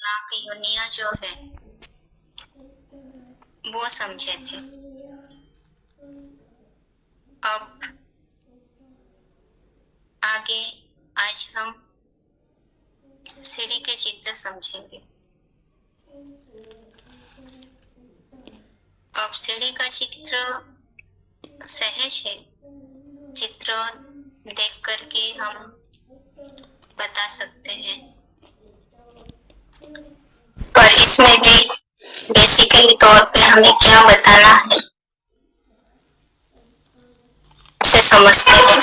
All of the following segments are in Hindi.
लाख योनियां जो है वो समझे थे। अब आगे आज हम सीढ़ी के चित्र समझेंगे। अब सीढ़ी का चित्र सहज है, चित्र देख करके हम बता सकते हैं, पर इसमें भी बेसिकली तौर पे हमें क्या बताना है उसे समझते हैं।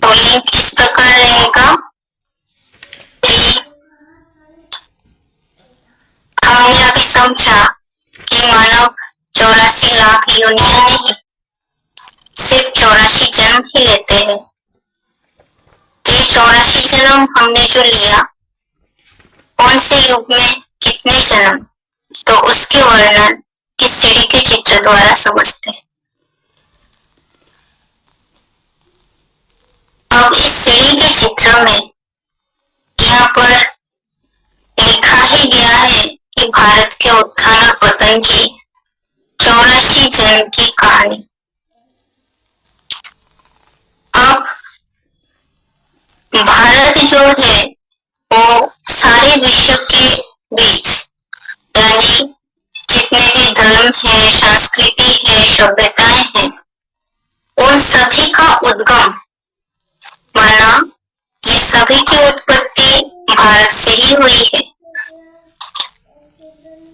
तो लिंक इस प्रकार रहेगा कि हमने अभी समझा कि मानव 84 लाख योनियां नहीं, सिर्फ 84 जन्म ही लेते हैं। तो ये 84 जन्म हमने जो लिया, कौन से युग में कितने जन्म, तो उसके वर्णन इस सीढ़ी के चित्र द्वारा समझते हैं। अब इस सीढ़ी के चित्र में यहाँ पर लिखा ही गया है कि भारत के उत्थान और पतन की 84 जन्म की कहानी। अब भारत जो है वो सारे विश्व के बीच, यानी जितने भी धर्म है, संस्कृति है, सभ्यताएं हैं, उन सभी का उद्गम माना। ये सभी की उत्पत्ति भारत से ही हुई है।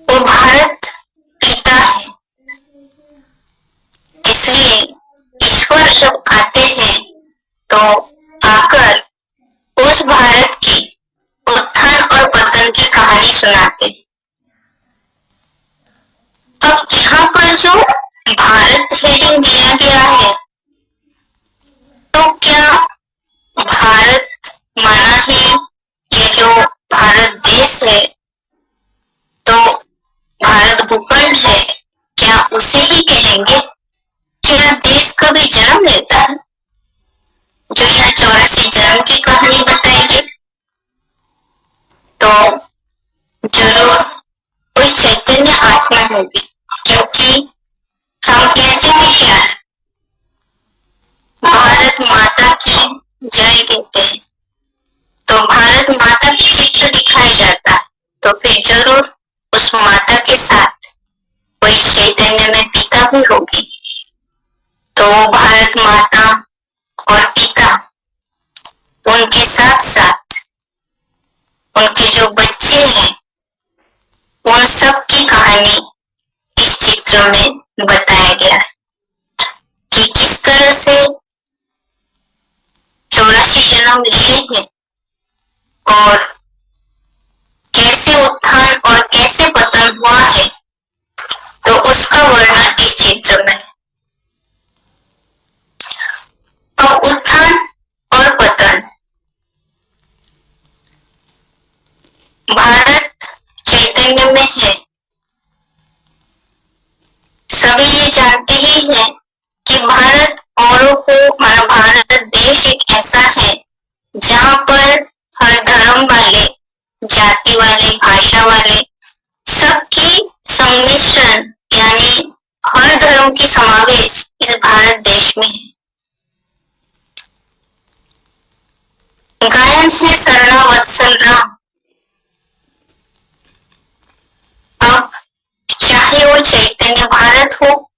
वो भारत पिता है, इसलिए ईश्वर जब आते हैं तो आकर उस भारत की उत्थान और पतन की कहानी सुनाते। अब यहाँ पर जो भारत हेडिंग दिया गया है, तो क्या भारत माना है ये जो भारत देश है, तो भारत भूखंड है, क्या उसे ही कहेंगे? क्या देश कभी जन्म लेता है जो यहाँ 84 जन्म की कहानी बताएगी? तो जरूर कोई चैतन्य आत्मा होगी, क्योंकि हम कहते हैं क्या है, भारत माता की जय कहते हैं। तो भारत माता के चित्र दिखाया जाता है, तो फिर जरूर उस माता के साथ कोई चैतन्य में पिता भी होगी। तो भारत माता और पिता, उनके साथ साथ उनके जो बच्चे हैं, उन सब की कहानी इस चित्र में बताया गया है कि किस तरह से 84 जन्म लिए हैं और कैसे उत्थान और कैसे पतन हुआ है, तो उसका वर्णन इस चित्र में। अब उत्थान और पतन, भारत चैतन्य में है, सभी ये जानते ही हैं कि भारत औरों को, माना भारत देश एक ऐसा है जहाँ पर हर धर्म वाले, जाति वाले, भाषा वाले सबकी सम्मिश्रण, यानी हर धर्म की समावेश इस भारत देश में है। गायन से शरणा वत्सल राम। अब चाहे वो चैतन्य भारत हो,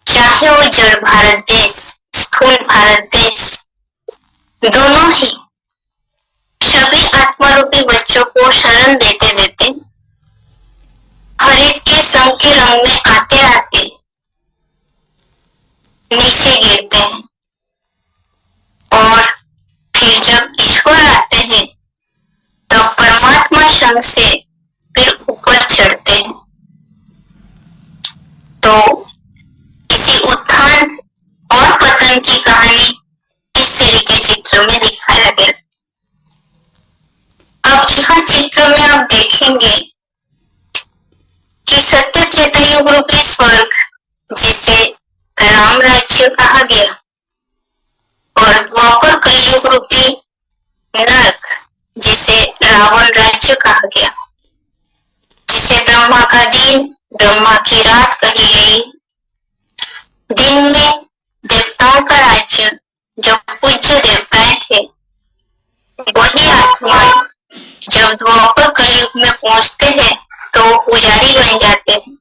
चाहे वो जड़ भारत देश, स्थूल भारत देश, दोनों ही सभी आत्मा रूपी बच्चों को शरण देते देते हर एक के संग के रंग में आते आते नीचे गिरते हैं, और फिर जब ईश्वर आते हैं तो परमात्मा संग से फिर ऊपर चढ़ते हैं। तो इसी उत्थान और पतन की कहानी इस सीढ़ी के चित्र में दिखाया गया। अब यहाँ चित्र में आप देखेंगे कि सत्य त्रेता युग रूपी स्वर्ग, जिसे राम राज्य कहा गया, और द्वापर कलयुग रूपी नरक, जिसे रावण राज्य कहा गया, जिसे ब्रह्मा का दिन, ब्रह्मा की रात कही गई। दिन में देवताओं का राज्य, जो पूज्य देवताएं थे, वही आत्मा जब द्वापर कलयुग में पहुंचते हैं तो वो पुजारी बन जाते हैं,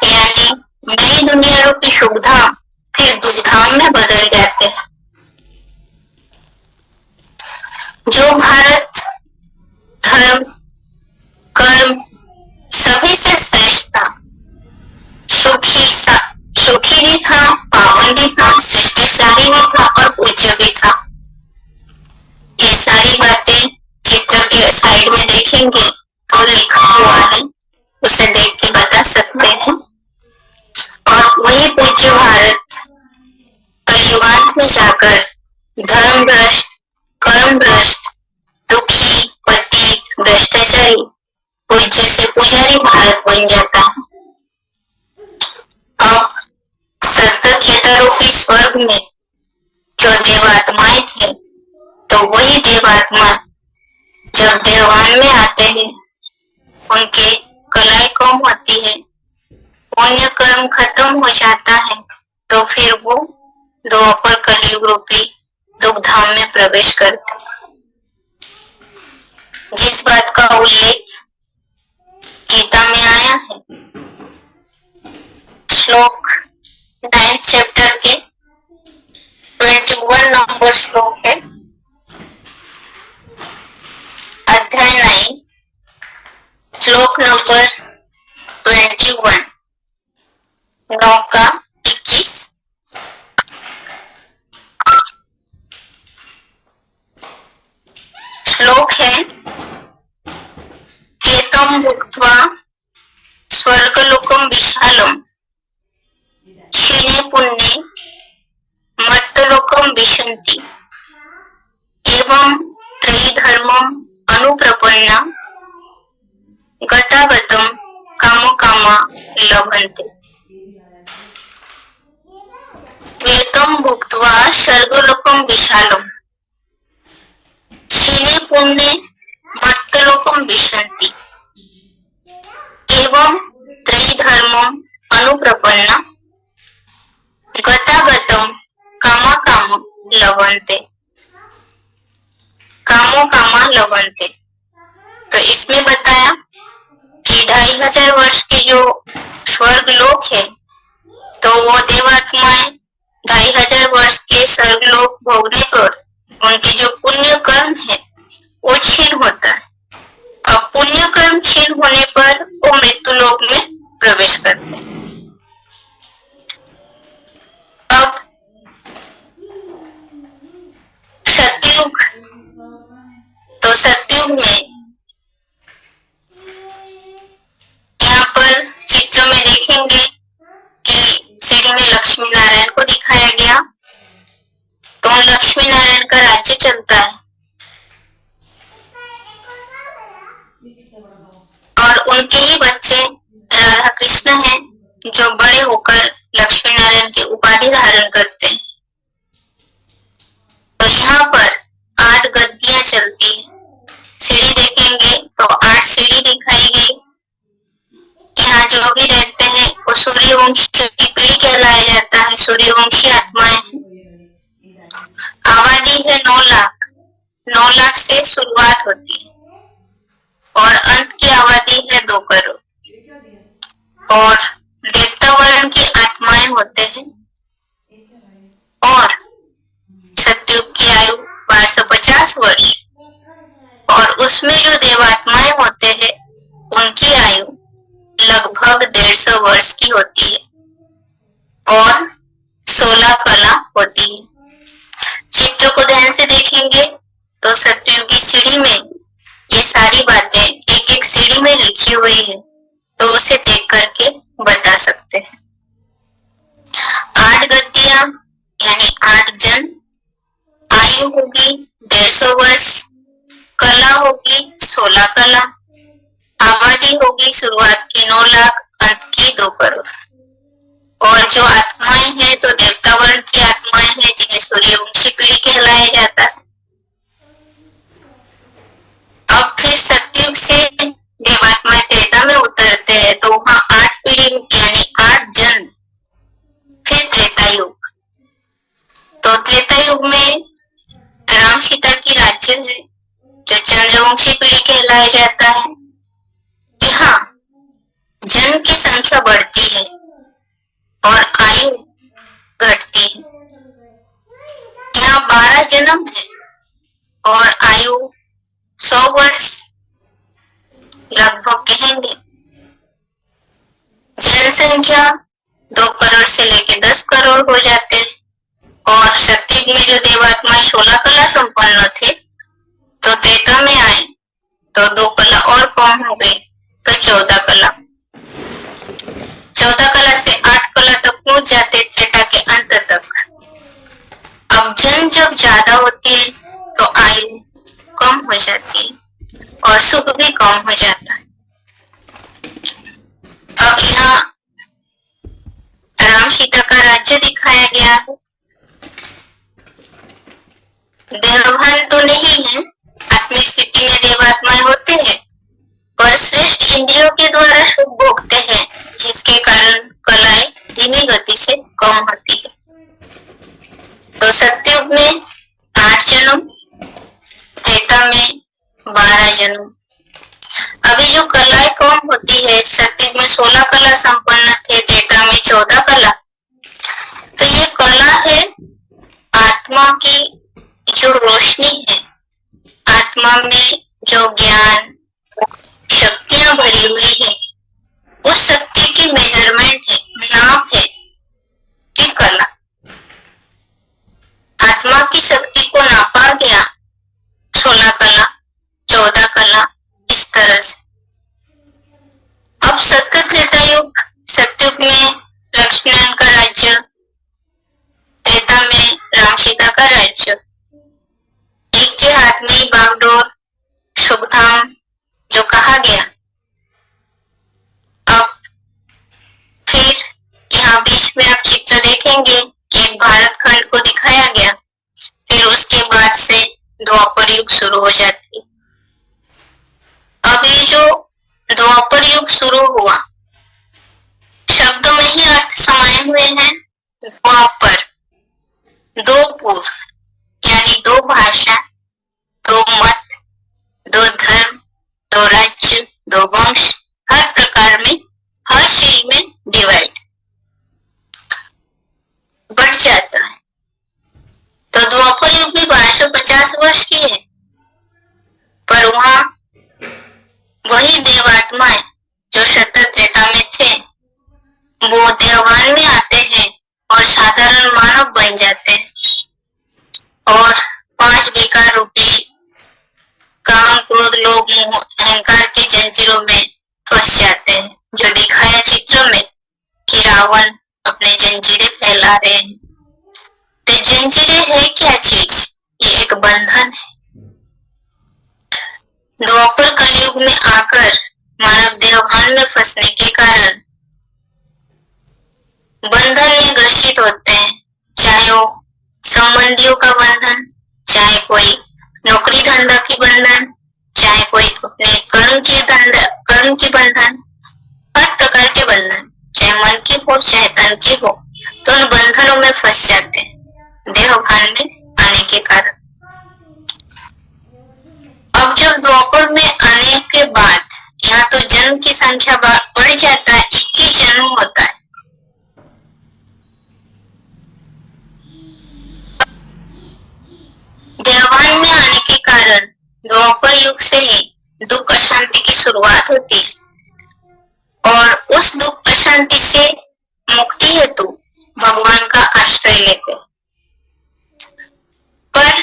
यानी नई दुनिया रूपी शुभधाम फिर दुर्धाम में बदल जाते हैं। जो भारत धर्म कर्म सभी से श्रेष्ठ था, सुखी भी था, पावन भी था, शिष्टाचारी भी था और पूज्य भी था। ये सारी बातें चित्र के साइड में देखेंगे तो लिखा हुआ है, उसे देख के बता सकते हैं। और वही पूज्य भारत कलयुगांत में जाकर धर्म भ्रष्ट, कर्म भ्रष्ट, दुखी, पतित, भ्रष्टाचारी, पूज्य से पुजारी भारत बन जाता है। अब सत्य रूपी स्वर्ग में जो देवात्माएं थे, तो वही देवात्मा जब देवान में आते हैं, उनके कलाई कम होती है, पुण्य कर्म खत्म हो जाता है, तो फिर वो द्वापर कलयुग रूपी दुखधाम में प्रवेश करते हैं। जिस बात का उल्लेख गीता में आया है, श्लोक 9 चैप्टर के 21 नंबर श्लोक है, अध्याय 9 श्लोक नंबर 21, 9 का 21। श्लोक है, एतम भुक्त्वा स्वर्गलोकम विशालम क्षीणे पुण्ये मर्तलोकम विशन्ति एवं त्रयीधर्मम अनुप्रपन्ना गतागतम कामो कामा लभन्ते। एतम भुक्त्वा स्वर्गलोकम विशालम क्षीणे पुण्ये मर्तलोकम विशन्ति एवं त्रयीधर्मम अनुप्रपन्ना गतागतम कामा कामा लभन्ते। कामो कामा लभन्ते, तो इसमें बताया कि 2500 वर्ष के जो स्वर्ग लोक है, तो वो देवात्माएं 2500 वर्ष के स्वर्ग लोक भोगने पर उनके जो पुण्य कर्म है वो क्षीण होता है, और पुण्य कर्म क्षीण होने पर वो मृत्यु लोक में प्रवेश करते हैं। अब सतयुग, तो सतयुग में यहाँ पर चित्र में देखेंगे कि सीढ़ी में लक्ष्मी नारायण को दिखाया गया, तो लक्ष्मी नारायण का राज्य चलता है और उनके ही बच्चे राधा कृष्ण हैं, जो बड़े होकर लक्ष्मी नारायण की उपाधि धारण करते हैं। तो यहाँ पर 8 गद्दियां चलती है। सीढ़ी देखेंगे तो 8 सीढ़ी दिखाई गई। यहाँ जो भी रहते हैं वो सूर्यवंशी की पीढ़ी कहलाया जाता है, सूर्यवंशी आत्माएं। आबादी है 9 लाख, 9 लाख से शुरुआत होती है और अंत की आबादी है 2 करोड़। और देवता वर्ण की आत्माएं होते हैं और सतयुग की आयु 1250 वर्ष, और उसमें जो देवात्माएं होते हैं उनकी आयु लगभग 150 वर्ष की होती है और 16 कला होती है। चित्र को ध्यान से देखेंगे तो सतयुगी सीढ़ी में ये सारी बातें एक एक सीढ़ी में लिखी हुई है, तो उसे देख करके बता सकते हैं। 8 गद्दियां यानी 8 जन, आयु होगी 150 वर्ष, कला होगी 16 कला, आबादी होगी शुरुआत की 9 लाख, अंत की 2 करोड़। और जो आत्माएं हैं तो देवता वर्ण की आत्माएं हैं, जिन्हें सूर्यवंशी पीढ़ी कहलाया जाता है। अब फिर सतयुग से देवात्मा त्रेता में उतरते हैं तो वहाँ 8 पीढ़ी यानी 8 जन्म, फिर त्रेता युग। तो त्रेता युग में राम सीता की राज्य है जो चंद्रवंशी पीढ़ी कहलाया जाता है। यहाँ जन्म की संख्या बढ़ती है और आयु घटती है। यहाँ 12 जन्म है और आयु 100 वर्ष लगभग कहेंगे। जनसंख्या 2 करोड़ से लेके 10 करोड़ हो जाते हैं। और सतयुग में जो देवात्मा 16 कला संपन्न थे तो त्रेता में आए तो 2 कला और कम हो गई तो 14 कला। 14 कला से 8 कला तक पहुंच जाते त्रेता के अंत तक। अब जन जब ज्यादा होती है तो आयु कम हो जाती है और सुख भी कम हो जाता है। अब यहाँ राम सीता का राज्य दिखाया गया है। देवभान तो नहीं है, आत्मिक स्थिति में देवात्माएं होते हैं पर श्रेष्ठ इंद्रियों के द्वारा सुख भोगते हैं जिसके कारण कलाएं धीमी गति से कम होती है। तो सतयुग में 8 जन्म, त्रेता में 12 जन्म। अभी जो कलाएं कम होती है, सतयुग में 16 कला संपन्न थे, त्रेता में 14 कला। तो ये कला है आत्मा की जो रोशनी है, आत्मा में जो ज्ञान शक्तियां भरी हुई है, उस शक्ति की मेजरमेंट है, नाप है कि कला। आत्मा की शक्ति को नापा गया 16 कला, 14 कला, इस तरह से। अब सत्य त्रेता युग, सतयुग में लक्ष्मण का राज्य, त्रेता में राम सीता का राज्य। एक के हाथ में ही बागडोर, शुभधाम जो कहा गया। अब फिर यहाँ बीच में आप चित्र देखेंगे कि एक भारत खंड को दिखाया गया। फिर उसके बाद से द्वापर युग शुरू हो जाती। अब ये जो द्वापर युग शुरू हुआ, शब्द में ही अर्थ समाये हुए हैं। द्वापर, 2 पूर्व यानी 2 भाषा, 2 मत, 2 धर्म, 2 राज्य, 2 वंश, हर प्रकार में, हर चीज में डिवाइड बढ़ जाता है। तो द्वापर युग भी 1250 वर्ष की है, पर वहां वही देवात्माएं जो सत्य त्रेता में थे वो देवभान में आते हैं और साधारण मानव बन जाते हैं और 5 विकार रूपी काम, क्रोध, लोभ, मोह, अहंकार की जंजीरों में फंस जाते हैं। जो दिखाया चित्र में कि रावण अपने जंजीरें फैला रहे हैं। तो जंजीरें है क्या चीज? ये एक बंधन है। द्वापर कलयुग में आकर मानव देवभान में फंसने के कारण बंधन में ग्रसित होते हैं, चाहे वो संबंधियों का बंधन, चाहे कोई नौकरी धंधा की बंधन, चाहे कोई अपने कर्म की बंधन, हर प्रकार के बंधन, चाहे मन की हो चाहे तन की हो, तो उन बंधनों में फंस जाते हैं देवभान में आने के कारण। अब जब द्वापर में आने के बाद यहाँ तो जन्म की संख्या बढ़ जाता है, 21 जन्म होता है। देवभान में आने के कारण द्वापर युग से ही दुख अशांति की शुरुआत होती है और उस दुख अशांति से मुक्ति हेतु भगवान का आश्रय लेते हैं। पर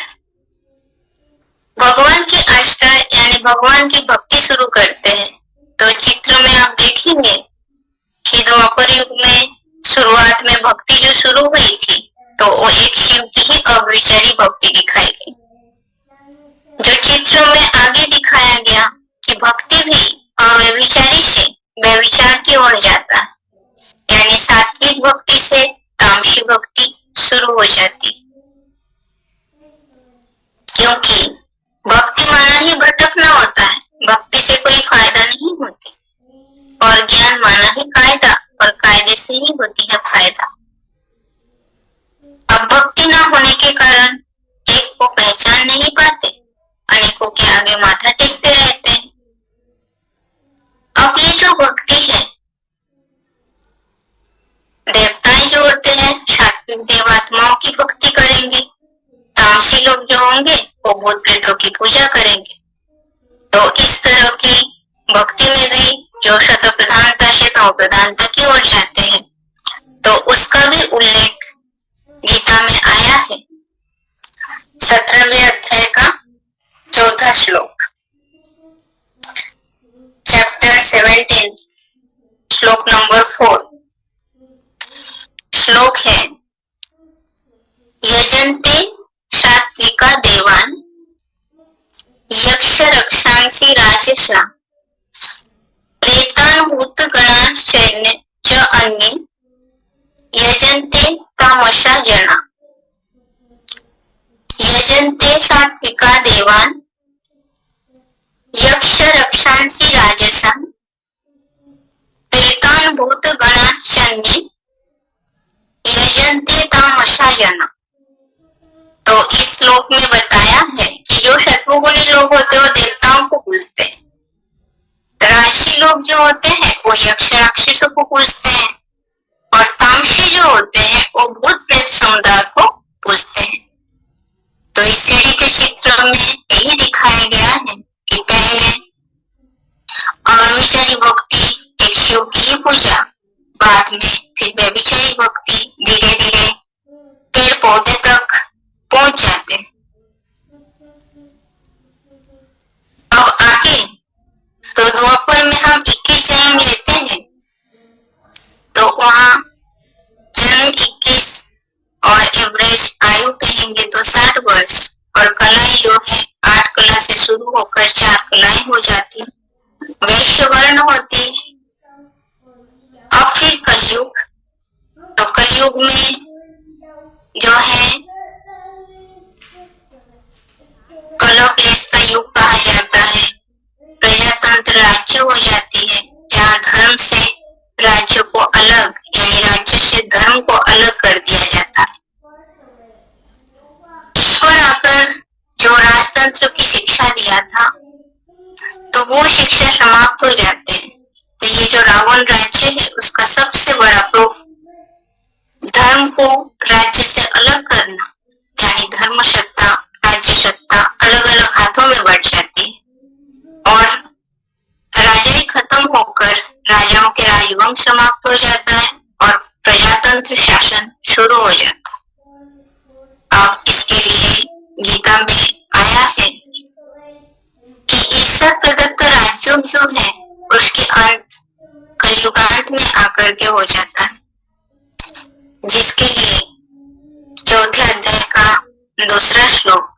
भगवान की आश्रय यानी भगवान की भक्ति शुरू करते हैं तो चित्र में आप देखेंगे कि द्वापर युग में शुरुआत में भक्ति जो शुरू हुई थी तो वो एक शिव की ही अव्यभिचारी भक्ति दिखाई गई। जो चित्र में आगे दिखाया गया कि भक्ति भी अव्यभिचारी से व्यभिचार की ओर जाता है, यानी सात्विक भक्ति से तामसी भक्ति शुरू हो जाती, क्योंकि भक्ति मानव माना ही भटकना होता है, भक्ति से कोई फायदा नहीं होती। और ज्ञान माना ही कायदा, और कायदे से ही होती है फायदा। अब भक्ति न होने के कारण एक को पहचान नहीं पाते, अनेकों के आगे माथा टेकते रहते हैं। अब ये जो भक्ति है, देवताएं जो होते हैं सात्विक देवात्माओं की भक्ति करेंगे, तामसी लोग जो होंगे वो भूत प्रेतों की पूजा करेंगे। तो इस तरह की भक्ति में भी जो शत प्रधानता से तम प्रधानता की ओर जाते हैं, तो उसका भी उल्लेख गीता में आया है। 17वें अध्याय का 4था श्लोक, चैप्टर 17, श्लोक नंबर 4। श्लोक है, यजन्ते सात्विका देवान यक्ष रक्षांसि राजसा प्रेतान भूत गणान सैन्य च अन्ये यजन्ते तामसा जना। यजन्ते सात्विका देवान यक्ष रक्षांसि राजसा प्रेतान भूत गणान सैन्य यजन्ते तामसा जना। तो इस श्लोक में बताया है कि जो सत्वगुणी लोग होते हैं वो देवताओं को पूजते हैं, राशि लोग जो होते हैं वो यक्ष राक्षसों को पूजते हैं, और तामसी जो होते हैं वो भूत प्रेत समुदाय को पूजते हैं। तो इस सीढ़ी के चित्र में यही दिखाया गया है कि पहले अव्यभिचारी भक्ति एक शिव की ही पूजा, बाद में फिर व्यभिचारी भक्ति धीरे धीरे पेड़ पौधे तक पहुंच जाते। अब आगे तो द्वापर में हम 21 जन्म लेते हैं, तो वहाँ जन्म 21 और एवरेज आयु कहेंगे तो 60 वर्ष, और कलाएं जो है 8 कला से शुरू होकर 4 कलाएं हो जाती, वैश्य वर्ण होती। अब फिर कलयुग, तो कलयुग में जो है कलौक्लेश का युग कहा जाता है। प्रजातंत्र राज्य हो जाती है, जहाँ धर्म से राज्य को अलग, यानी राज्य से धर्म को अलग कर दिया जाता है। ईश्वर आकर जो राजतंत्र की शिक्षा दिया था, तो वो शिक्षा समाप्त हो जाते हैं। तो ये जो रावण राज्य है उसका सबसे बड़ा प्रूफ धर्म को राज्य से अलग करना, यानी धर्म सत्ता राज्य सत्ता अलग अलग हाथों में बढ़ जाती है, और राजाई खत्म होकर राजाओं के राजवंश समाप्त हो जाता है और प्रजातंत्र शासन शुरू हो जाता है। अब इसके लिए गीता में आया है कि ईश्वर प्रदत्त राज्य जो है उसके अंत कलयुगांत में आकर के हो जाता है, जिसके लिए चौथे अध्याय का दूसरा श्लोक,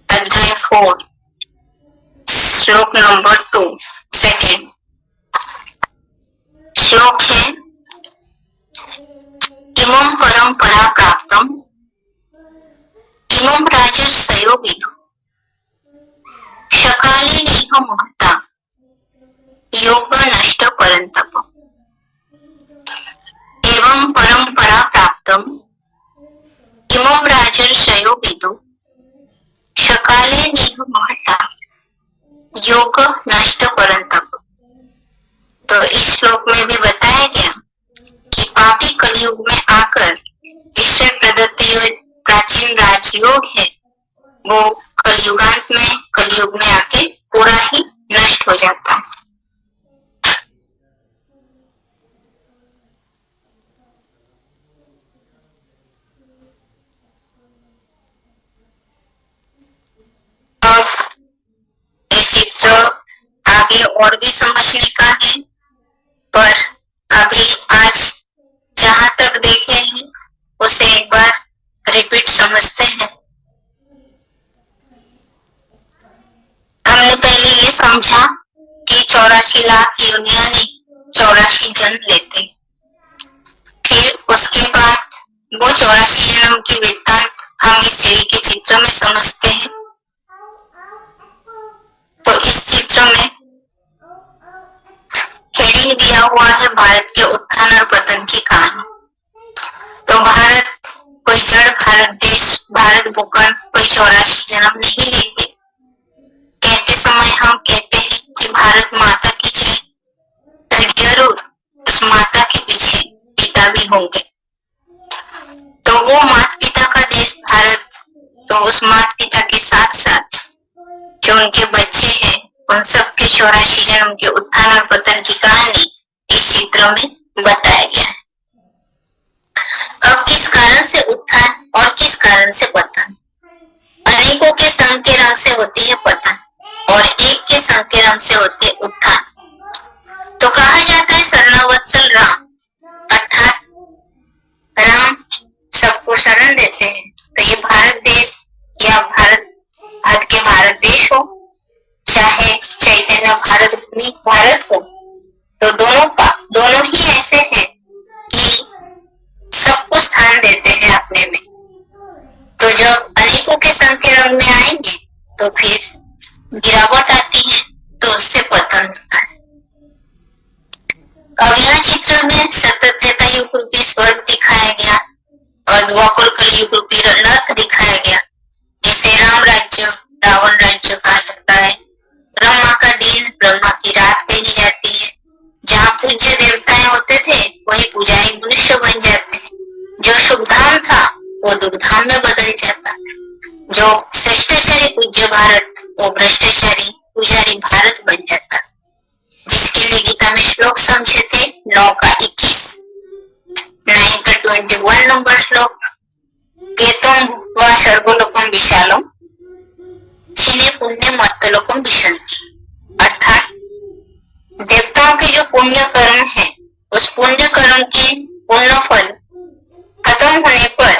अध्याय 4, श्लोक नंबर 2, सेकेंड श्लोक है, इमं परंपरा प्राप्तम इमं राजर्षयो विदु शकाले नेह महता योग नष्ट परंतप। एवं परंपरा प्राप्तम इमं राजर्षयो विदु शकाले नेह महता योग नष्ट परंतप। तो इस श्लोक में भी बताया गया कि पापी कलयुग में आकर ईश्वर प्रदत्त प्राचीन राजयोग है वो कलयुग में आके पूरा ही नष्ट हो जाता है। अब ये चित्र आगे और भी समझने का है, पर अभी आज जहां तक देखे हैं उसे एक बार रिपीट समझते हैं। हमने पहले ये समझा कि 84 लाख योनियां ने 84 जन्म लेते, फिर उसके बाद वो 84 जन्म की वृत्तांत हम इस सीढ़ी के चित्र में समझते हैं। तो इस चित्र में हेडिंग दिया हुआ है भारत के उत्थान और पतन की कहानी। तो भारत कोई जड़ भारत देश, भारत भूखंड कोई 84 जन्म नहीं लेते। कहते समय हम कहते हैं कि भारत माता की जय, तो जरूर उस माता के पीछे पिता भी होंगे। तो वो माता पिता का देश भारत, तो उस माता पिता के साथ साथ जो उनके बच्चे हैं उन सब के 84 जन्म के उत्थान और पतन की कहानी इस चित्र में बताया गया है। अब किस कारण से उत्थान और किस कारण से पतन? अनेकों के संग के रंग से होती है पतन और एक के संग के रंग से होते उत्थान। तो कहा जाता है शरणवत्सल राम, अर्थात राम सबको शरण देते हैं। तो ये भारत देश या भारत आज के भारत देश हो, चाहे चैतन्य भारत भूमि भारत हो, तो दोनों ही ऐसे हैं कि सबको स्थान देते हैं अपने में। तो जब अनेकों के संग के रंग में आएंगे तो फिर गिरावट आती है, तो उससे पतन होता है। अब यह चित्र में सतत त्रेता युग रूपी स्वर्ग दिखाया गया और द्वापर कलयुग रूपी नरक दिखाया गया, जिसे राम राज्य रावण राज्य कहा जाता है। ब्रह्मा का दिन, ब्रह्मा की रात कही जाती है। जहाँ पूज्य देवताएं होते थे वही पुजारी मनुष्य बन जाते हैं। जो शुभ धाम था वो दुख धाम में बदल जाता। जो श्रेष्ठाचारी पूज्य भारत वो भ्रष्टाचारी पुजारी भारत बन जाता। जिसके लिए गीता में श्लोक समझे थे 9 का 21, 9 का 21 नंबर श्लोक, केतुम भुक्त्वा सर्वलोकम विशालम क्षीणे पुण्य मर्तलोकम विशन्ति। अर्थात देवताओं के जो पुण्य कर्म है उस पुण्य कर्म के पुण्य फल खत्म होने पर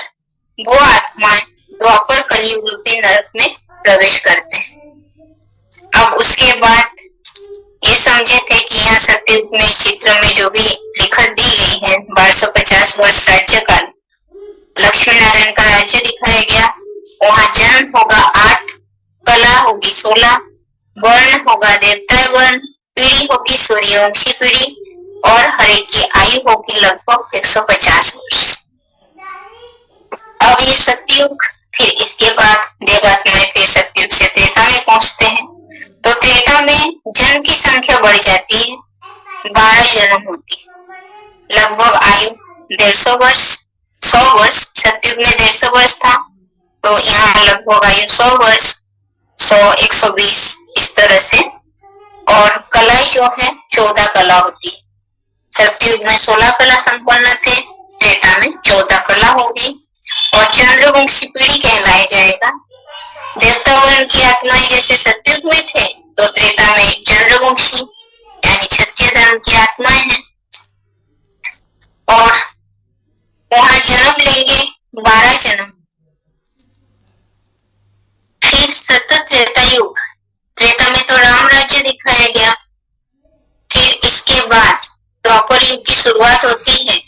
वो आत्मा द्वापर कलयुग रूपी नरक में प्रवेश करते हैं। अब उसके बाद ये समझे थे कि यहाँ सतयुग में चित्र में जो भी लिखत दी गई है 1250 वर्ष राज्य काल, लक्ष्मी नारायण का राज्य दिखाया गया। वहाँ जन्म होगा 8, कला होगी 16, वर्ण होगा देवता वर्ण, पीढ़ी होगी सूर्यवंशी पीढ़ी और हरे की आयु होगी लगभग 150 वर्ष। अब ये सतयुग, फिर इसके बाद देवात्माएं फिर सतयुग से त्रेता में पहुंचते हैं। तो त्रेता में जन्म की संख्या बढ़ जाती है, 12 जन्म होती है। लगभग आयु 150 वर्ष, 100 वर्ष। सतयुग में 150 वर्ष था, तो यहाँ लगभग आयु 100 वर्ष, 100, 120 इस तरह से। और कला जो है 14 कला होती है। सतयुग में 16 कला संपन्न थे, त्रेता में 14 कला होगी और चंद्रवंशी पीढ़ी कहलाया जाएगा। देवता वर्ण की आत्माएं जैसे सतयुग में थे, तो त्रेता में चंद्रवंशी यानी क्षत्रिय धर्म की आत्माएं हैं और वहां जन्म लेंगे 12 जन्म। फिर सतत त्रेता युग, त्रेता में तो राम राज्य दिखाया गया। फिर इसके बाद द्वापर युग की शुरुआत होती है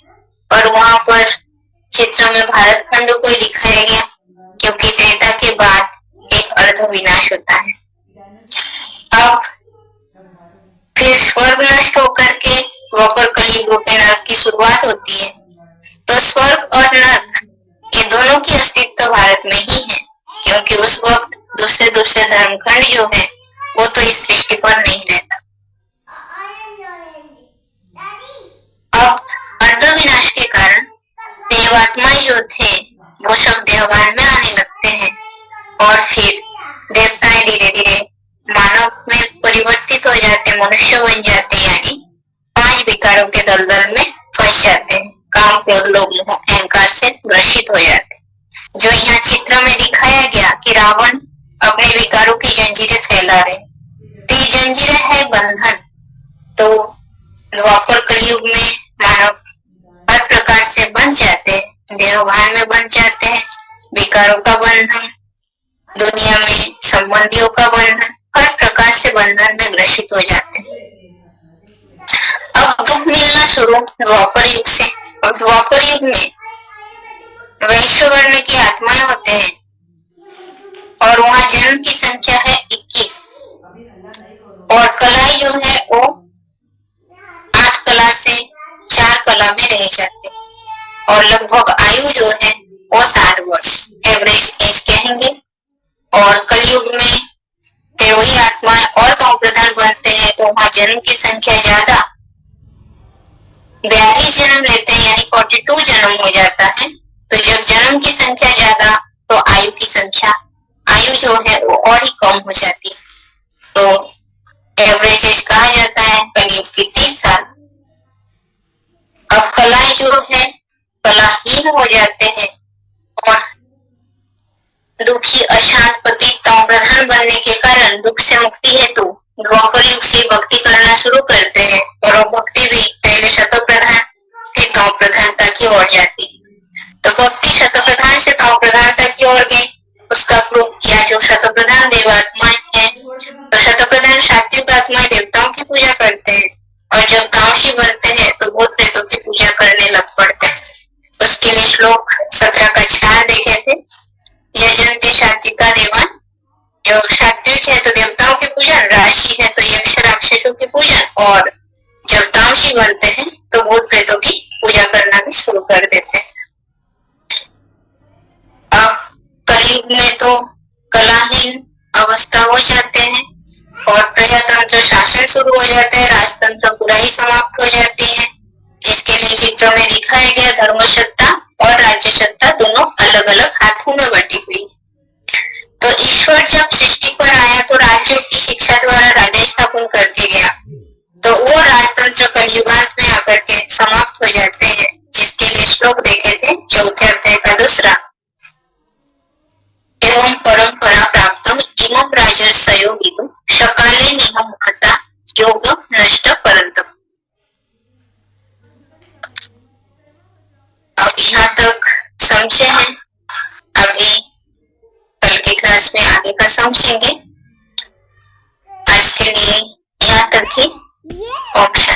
और वहां पर चित्र में भारत खंड को दिखाया गया, क्योंकि त्रेता के बाद एक अर्ध विनाश होता है। अब फिर स्वर्ग नष्ट होकर के द्वापर कलयुग रूपी नरक की शुरुआत होती है। तो स्वर्ग और नरक ये दोनों की अस्तित्व भारत में ही है, क्योंकि उस वक्त दूसरे धर्मखंड जो है वो तो इस सृष्टि पर नहीं रहता। अब अर्ध विनाश के कारण देवात्माएं जो थे वो सब देवगान में आने लगते हैं और फिर देवताएं धीरे धीरे मानव में परिवर्तित हो जाते, मनुष्य बन जाते, यानी 5 विकारों के दलदल में फंस जाते हैं। काम, क्रोध, लोभ, मोह, अहंकार से ग्रसित हो जाते। जो यहाँ चित्र में दिखाया गया कि रावण अपने विकारों की जंजीरें फैला रहे, तो ये जंजीरें है बंधन। तो द्वापर कलयुग में मानव हर प्रकार से बन जाते हैं, देवभान में बन जाते हैं, विकारों का बंधन, दुनिया में संबंधियों का बंधन, हर प्रकार से बंधन में ग्रसित हो जाते हैं। अब दुख मिलना शुरू द्वापर युग से। और द्वापर युग में वैश्य वर्ण की आत्माएं होते हैं और वहां जन्म की संख्या है 21। और कलाएं जो है वो 8 कला से 4 कला में रह जाते हैं। और लगभग आयु जो है वो 60 वर्ष एवरेज एज कहेंगे। और कलयुग में फिर वही आत्माएं और तमो प्रधान बनते हैं तो वहां जन्म की संख्या ज्यादा 42 जन्म लेते हैं, यानी 42 जन्म हो जाता है। तो जब जन्म की संख्या ज्यादा तो आयु की संख्या, आयु जो है वो और ही कम हो जाती है। तो एवरेज एज कहा जाता है कलयुग की 30 साल। अब कलाएं जो है कलाहीन हो जाते हैं और दुखी अशांत पति तमो प्रधान बनने के कारण दुख से मुक्ति हेतु द्वापर युग से भक्ति करना शुरू करते हैं। और वो भक्ति भी पहले शतो प्रधान फिर तमो प्रधानता की ओर जाती। तो भक्ति शतो प्रधान से तमो प्रधानता की ओर गई, उसका प्रूफ या जो शतो प्रधान देवात्माएं हैं, तो शतो प्रधान सात्विक आत्माएं देवताओं की पूजा करते हैं और जब तामसी बनते हैं तो भूत प्रेतों की पूजा करने लग पड़ते हैं। उसके लिए श्लोक 17 का 4 देखे थे। यजन्ते सात्विका देवान, जो सात्विक है तो देवताओं की पूजन, राशि है तो यक्ष राक्षसों की पूजन, और जब तामसी बनते हैं तो भूत प्रेतों की पूजा करना भी शुरू कर देते हैं। अब कलयुग में तो कलाहीन अवस्था हो जाते हैं और प्रजातंत्र शासन शुरू हो जाता है, राजतंत्र पूरा ही समाप्त हो जाती है। इसके लिए चित्र में दिखाया गया धर्म सत्ता और राज्य सत्ता दोनों अलग अलग हाथों में बटी हुई। तो ईश्वर जब सृष्टि पर आया तो राज्यों की शिक्षा द्वारा राज्य स्थापन करके गया, तो वो राजतंत्र कलयुगांत में आकर के समाप्त हो जाते हैं, जिसके लिए श्लोक देखे थे 4 अध्याय का 2। एवं परंपरा प्राप्तम इमं राजर्षयो विदु सकाले निहम महता योग नष्ट परंतप। अब यहाँ तक समझे हैं, अभी कल के क्लास में आगे का समझेंगे। आज के लिए यहाँ तक ही। ओम शांति।